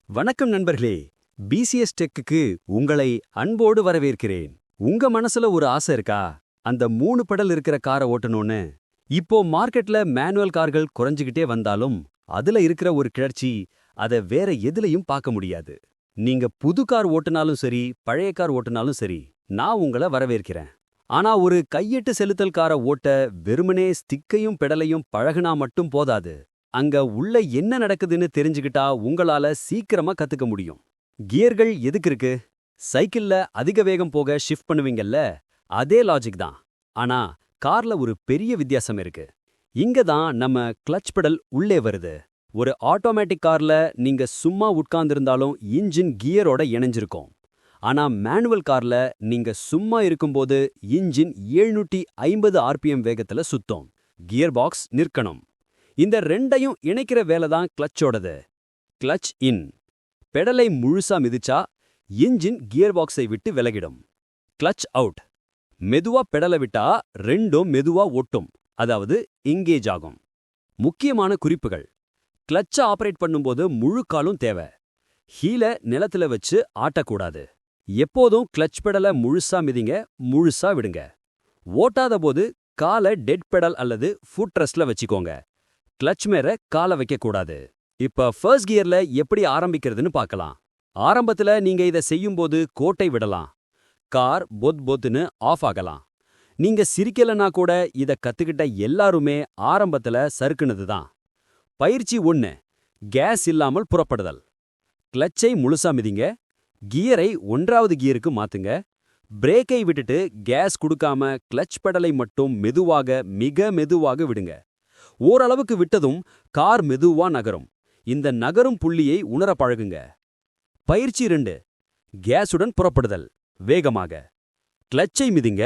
வணக்கம் நண்பர்களே. பிசிஎஸ் டெக்குக்கு உங்களை அன்போடு வரவேற்கிறேன். உங்க மனசுல ஒரு ஆசை இருக்கா? அந்த 3 பெடல் இருக்கிற காரை ஓட்டணும்னு. இப்போ மார்க்கெட்ல மேனுவல் கார்கள் குறைஞ்சுகிட்டே வந்தாலும் அதுல இருக்கிற ஒரு கிளர்ச்சி அத வேற எதுலயும் பார்க்க முடியாது. நீங்க புது கார் ஓட்டுனாலும் சரி, பழைய கார் ஓட்டுனாலும் சரி, நான் உங்கள வரவேற்கிறேன். ஆனா ஒரு கையெட்டு செலுத்தல் காரை ஓட்ட வெறுமனே ஸ்டிக்கையும் பெடலையும் பழகுனா மட்டும் போதாது. அங்க உள்ள என்ன நடக்குதுன்னு தெரிஞ்சுக்கிட்டா உங்களால சீக்கிரமா கத்துக்க முடியும். கியர்கள் எதுக்கு இருக்கு? சைக்கிள்ல அதிக வேகம் போக ஷிஃப்ட் பண்ணுவீங்கல்ல, அதே லாஜிக் தான். ஆனா கார்ல ஒரு பெரிய வித்தியாசம் இருக்கு. இங்க தான் நம்ம கிளட்ச் பெடல் உள்ளே வருது. ஒரு ஆட்டோமேட்டிக் கார்ல நீங்க சும்மா உட்கார்ந்திருந்தாலும் இன்ஜின் கியரோட இணைஞ்சிருக்கும். ஆனா மேனுவல் கார்ல நீங்க சும்மா இருக்கும்போது இன்ஜின் 750 ஆர்பிஎம் வேகத்துல சுத்தும். கியர் பாக்ஸ் நிற்கணும். இந்த ரெண்டையும் இணைக்கிற வேலை தான் கிளட்சோடது. கிளட்ச் இன். பெடலை முழுசா மிதிச்சா இன்ஜின் கியர் பாக்ஸை விட்டு விலகிடும். Clutch out. மெதுவா பெடலை விட்டா ரெண்டும் மெதுவா ஒட்டும், அதாவது எங்கேஜ் ஆகும். முக்கியமான குறிப்புகள்: கிளட்ச ஆபரேட் பண்ணும்போது முழு காலும் தேவை. ஹீல நிலத்துல வச்சு ஆட்டக்கூடாது. எப்போதும் கிளட்ச் பெடலை முழுசா மிதிங்க, முழுசா விடுங்க. ஓட்டாத போது காலை டெட் பெடல் அல்லது ஃபுட் ரெஸ்ட்ல வச்சுக்கோங்க. கிளட்ச் மேல கால வைக்கக்கூடாது. இப்ப ஃபர்ஸ்ட் கியர்ல எப்படி ஆரம்பிக்கிறதுன்னு பார்க்கலாம். ஆரம்பத்துல நீங்க இத செய்யும்போது கோட்டை விடலாம். கார் பொத்துன்னு ஆஃப் ஆகலாம். நீங்க சிரிக்கலனா கூட இத கத்துக்கிட்ட எல்லாருமே ஆரம்பத்துல சறுக்குனது தான். பயிற்சி 1: கேஸ் இல்லாமல் புறப்படுதல். கிளட்சை முழுசா மிதிங்க. கியரை 1வது கியருக்கு மாத்துங்க. பிரேக்கை விட்டுட்டு கேஸ் கொடுக்காம கிளட்ச் பெடலை மட்டும் மெதுவாக, மிக மெதுவாக விடுங்க. ஓரளவுக்கு விட்டதும் கார் மெதுவா நகரும். இந்த நகரும் புள்ளியை உணர பழகுங்க. பயிற்சி 2: கேஸுடன் புறப்படுதல். வேகமாக கிளட்சை மிதிங்க.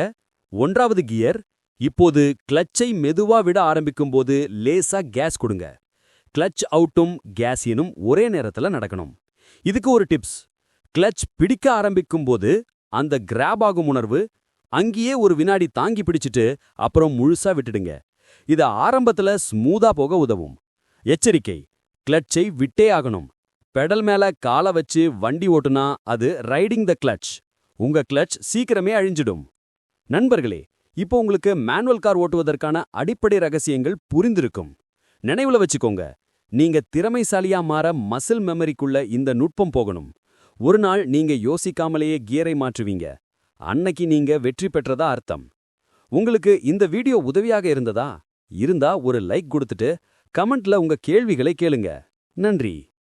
1வது கியர். இப்போது கிளட்சை மெதுவா விட ஆரம்பிக்கும்போது லேசா கேஸ் கொடுங்க. கிளட்ச் அவுட்டும் கேஸ் இனும் ஒரே நேரத்துல நடக்கணும். இதுக்கு ஒரு டிப்ஸ்: கிளட்ச் பிடிக்க ஆரம்பிக்கும்போது அந்த கிராப் ஆகும் உணர்வு, அங்கேயே ஒரு வினாடி தாங்கி பிடிச்சிட்டு அப்புறம் முழுசா விட்டுடுங்க. இது ஆரம்பத்துல ஸ்மூதா போக உதவும். எச்சரிக்கை: கிளட்சை விட்டே ஆகணும். பெடல் மேல கால வச்சு வண்டி ஓட்டுனா அது ரைடிங் த கிளட்ச். உங்க கிளட்ச் சீக்கிரமே அழிஞ்சிடும். நண்பர்களே, இப்போ உங்களுக்கு மேனுவல் கார் ஓட்டுவதற்கான அடிப்படை ரகசியங்கள் புரிந்திருக்கும். நினைவுல வச்சுக்கோங்க, நீங்க திறமைசாலியா மாற மசில் மெமரிக்குள்ள இந்த நுட்பம் போகணும். ஒரு நாள் நீங்க யோசிக்காமலேயே கியரை மாற்றுவீங்க. அன்னைக்கு நீங்க வெற்றி பெற்றதா அர்த்தம். உங்களுக்கு இந்த வீடியோ உதவியாக இருந்தா ஒரு லைக் கொடுத்துட்டு கமெண்ட்ல உங்க கேள்விகளை கேளுங்க. நன்றி.